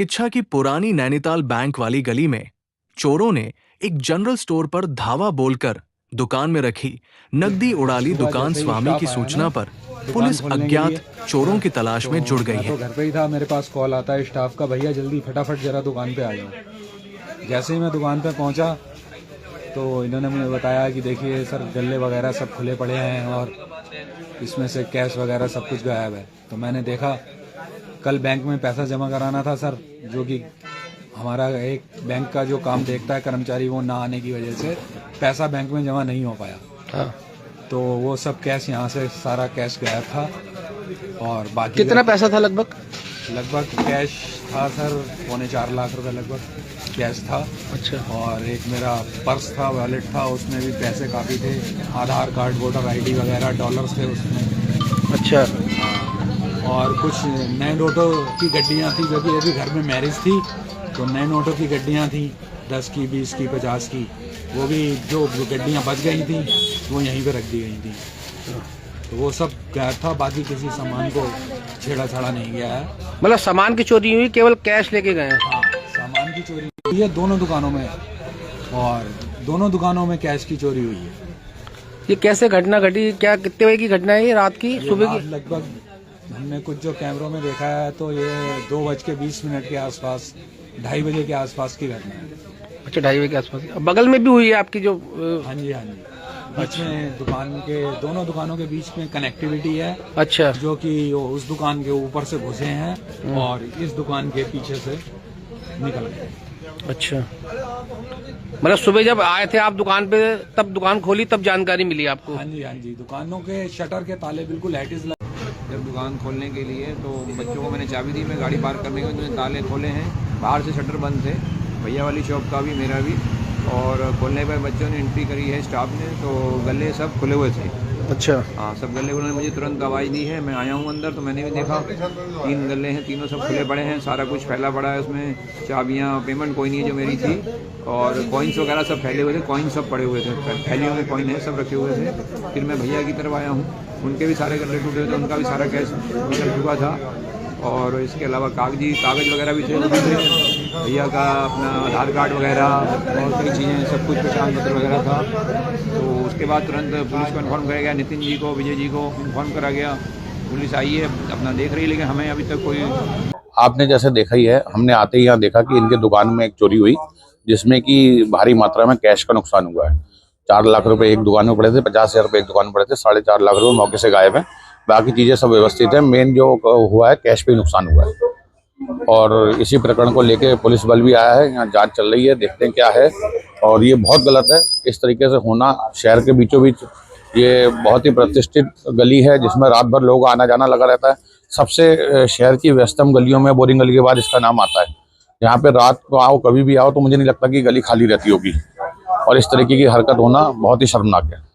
किच्छा की पुरानी नैनीताल बैंक वाली गली में चोरों ने एक जनरल स्टोर पर धावा बोलकर दुकान में रखी नकदी उड़ा ली। सुबह दुकान जैसे ही स्वामी स्टाफ की आया सूचना ना पर दुकान पुलिस खोलने के अज्ञात लिए, चोरों की तलाश में जुड़ गई मैं है। तो घर पे ही था, मेरे पास कॉल आता है स्टाफ का, भैया जल्दी फटाफट जरा दुकान पे आ जाओ। जैसे ही मैं दुकान पे पहुंचा तो इन्होंने मुझे बताया कि देखिए सर, गल्ले वगैरह सब खुले पड़े हैं और इसमें से कैश वगैरह सब कुछ गायब है। तो मैंने देखा, कल बैंक में पैसा जमा कराना था सर, जो कि हमारा एक बैंक का जो काम देखता है कर्मचारी, वो ना आने की वजह से पैसा बैंक में जमा नहीं हो पाया। हाँ। तो वो सब कैश, यहाँ से सारा कैश गायब था। और बाकी कितना पैसा था लगभग? कैश था सर 3.25 लाख रुपए लगभग कैश था। अच्छा। और एक मेरा पर्स था, वॉलेट था, उसमें भी पैसे काफ़ी थे, आधार कार्ड, वोटर आईडी वगैरह, डॉलर्स थे उसमें। अच्छा। और कुछ नए नोटों की गड्डियाँ थी, जो कि अभी घर में मैरिज थी, तो नए नोटों की गड्डियाँ थी 10 की, 20 की, 50 की। वो भी जो गड्डियाँ बच गई थी वो यहीं पे रख दी गई थी। तो वो सब गायब था, बाकी किसी सामान को छेड़ा छाड़ा नहीं गया है। मतलब सामान की चोरी हुई, केवल कैश लेके गए हैं? हाँ, सामान की चोरी हुई है दोनों दुकानों में, और दोनों दुकानों में कैश की चोरी हुई है। ये कैसे घटना घटी? क्या कितने बजे की घटना है ये? रात की, सुबह की? लगभग हमने कुछ जो कैमरों में देखा है तो ये 2:20 के आसपास, 2:30 बजे के आसपास की घटना है। अच्छा, 2:30 बजे के आसपास। बगल में भी हुई है आपकी जो? हाँ जी, हाँ जी। बीच में दुकान के, दोनों दुकानों के बीच में कनेक्टिविटी है। अच्छा। जो कि उस दुकान के ऊपर से घुसे हैं और इस दुकान के पीछे से निकल गए। अच्छा, मतलब सुबह जब आए थे आप दुकान पे, तब दुकान खोली, तब जानकारी मिली आपको? हाँ जी, हाँ जी। दुकानों के शटर के ताले बिल्कुल हैटिस लगे। जब दुकान खोलने के लिए तो बच्चों को मैंने चाबी दी, मैं गाड़ी पार्क करने के, उन्होंने ताले खोले हैं, बाहर से शटर बंद थे, भैया वाली शॉप का भी, मेरा भी। और खोलने पर बच्चों ने एंट्री करी है स्टाफ ने, तो गले सब खुले हुए थे। अच्छा। हाँ, सब गले, उन्होंने मुझे तुरंत आवाज़ दी है, मैं आया हूँ अंदर, तो मैंने भी देखा 3 गले हैं, तीनों सब खुले पड़े हैं, सारा कुछ फैला पड़ा है उसमें, चाबियाँ, पेमेंट कोई नहीं है जो मेरी थी, और कॉइन्स वगैरह सब फैले हुए थे, कॉइन सब पड़े हुए थे, फैले हुए कॉइन है, सब रखे हुए थे। फिर मैं भैया की तरफ आया हूँ, उनके भी सारे गले टूटे थे, उनका भी सारा कैश निकल चुका था। और इसके अलावा कागज़ वगैरह भी थे, भैया का अपना आधार कार्ड वगैरह और कई चीज़ें, सब कुछ पहचान पत्र वगैरह था। तो उसके बाद तुरंत पुलिस को इन्फॉर्म किया गया, नितिन जी को, विजय जी को इन्फॉर्म करा गया। पुलिस आई है, अपना देख रही है, लेकिन हमें अभी तक कोई, आपने जैसे देखा ही है, हमने आते ही यहाँ देखा कि इनके दुकान में एक चोरी हुई, जिसमें कि भारी मात्रा में कैश का नुकसान हुआ है। 4 लाख रुपए एक दुकान में पड़े थे, 50,000 रुपये एक दुकान में पड़े थे, 4.5 लाख रुपए मौके से गायब है। बाकी चीजें सब व्यवस्थित है, मेन जो हुआ है कैश पे नुकसान हुआ है। और इसी प्रकरण को लेके पुलिस बल भी आया है, यहाँ जांच चल रही है, देखते हैं क्या है। और ये बहुत गलत है इस तरीके से होना, शहर के बीचों बीच ये बहुत ही प्रतिष्ठित गली है, जिसमें रात भर लोग आना जाना लगा रहता है। सबसे शहर की व्यस्तम गलियों में बोरिंग गली के बाद इसका नाम आता है। यहाँ पे रात को आओ, कभी भी आओ, तो मुझे नहीं लगता कि गली खाली रहती होगी। और इस तरीके की हरकत होना बहुत ही शर्मनाक है।